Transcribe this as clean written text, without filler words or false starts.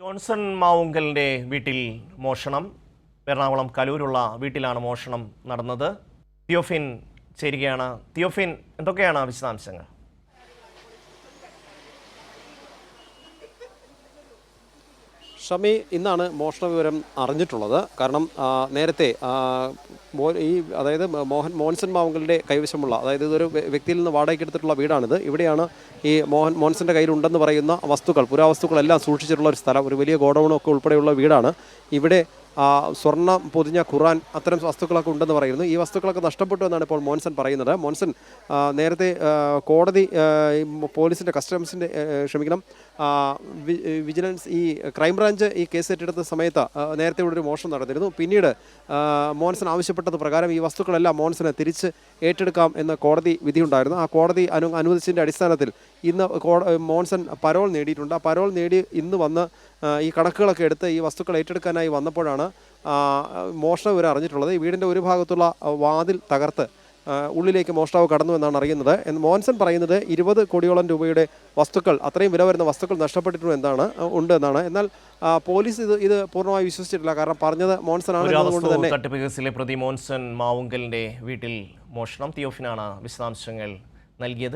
Johnson മാവുങ്കലിൻ്റെ വീട്ടിൽ മോഷണം. എറണാകുളം കലൂരുള്ള വീട്ടിലാണ് മോഷണം നടന്നത്. തിയോഫിൻ ചേരുകയാണ്. തിയോഫിൻ, എന്തൊക്കെയാണ് വിശദാംശങ്ങൾ? ഷമി, ഇന്നാണ് മോഷണ വിവരം അറിഞ്ഞിട്ടുള്ളത്. കാരണം നേരത്തെ അതായത് മോൻസൺ മാവുങ്കലിൻ്റെ കൈവശമുള്ള, അതായത് ഇതൊരു വ്യക്തിയിൽ നിന്ന് വാടകയ്ക്ക് എടുത്തിട്ടുള്ള വീടാണിത്. ഇവിടെയാണ് ഈ മോൻസൻ്റെ കയ്യിലുണ്ടെന്ന് പറയുന്ന വസ്തുക്കൾ, പുരാവസ്തുക്കളെല്ലാം സൂക്ഷിച്ചിട്ടുള്ള ഒരു സ്ഥലം, ഒരു വലിയ ഗോഡൗണും ഒക്കെ ഉൾപ്പെടെയുള്ള വീടാണ്. ഇവിടെ സ്വർണ്ണം പൊതിഞ്ഞ ഖുറാൻ, അത്തരം വസ്തുക്കളൊക്കെ ഉണ്ടെന്ന് പറയുന്നു. ഈ വസ്തുക്കളൊക്കെ നഷ്ടപ്പെട്ടു എന്നാണ് ഇപ്പോൾ മോൻസൺ പറയുന്നത്. മോൻസൺ നേരത്തെ കോടതി, പോലീസിൻ്റെ കസ്റ്റംസിൻ്റെ വിജിലൻസ്, ഈ ക്രൈംബ്രാഞ്ച് ഈ കേസ് ഏറ്റെടുത്ത സമയത്ത് നേരത്തെ ഇവിടെ ഒരു മോഷണം നടന്നിരുന്നു. പിന്നീട് മോൻസൺ ആവശ്യപ്പെട്ടത് പ്രകാരം ഈ വസ്തുക്കളെല്ലാം മോൻസന് തിരിച്ച് ഏറ്റെടുക്കാം എന്ന് കോടതി വിധിയുണ്ടായിരുന്നു. ആ കോടതി അനുവദിച്ചതിൻ്റെ അടിസ്ഥാനത്തിൽ ഇന്ന് മോൻസൺ പരോൾ നേടിയിട്ടുണ്ട്. ആ പരോൾ നേടി ഇന്ന് വന്ന് ഈ കണക്കുകളൊക്കെ എടുത്ത് ഈ വസ്തുക്കൾ ഏറ്റെടുക്കാനായി വന്നപ്പോഴാണ് മോഷണ വിവരം അറിഞ്ഞിട്ടുള്ളത്. ഈ വീടിൻ്റെ ഒരു ഭാഗത്തുള്ള വാതിൽ തകർത്ത് ഉള്ളിലേക്ക് മോഷ്ടാവ് കടന്നു എന്നാണ് അറിയുന്നത്. മോൻസൺ പറയുന്നത് 20 കോടിയോളം രൂപയുടെ വസ്തുക്കൾ, അത്രയും വില വരുന്ന വസ്തുക്കൾ ഉണ്ട് എന്നാണ്. എന്നാൽ പോലീസ് ഇത് പൂർണ്ണമായി വിശ്വസിച്ചിട്ടില്ല. കാരണം പറഞ്ഞത് മോൻസൺ ആണ്. തട്ടിപ്പ് കേസിലെ പ്രതി മോൻസൺ മാവുങ്കലിൻ്റെ വീട്ടിൽ മോഷണം. തിയോഫിനാണ് വിശദാംശങ്ങൾ നൽകിയത്.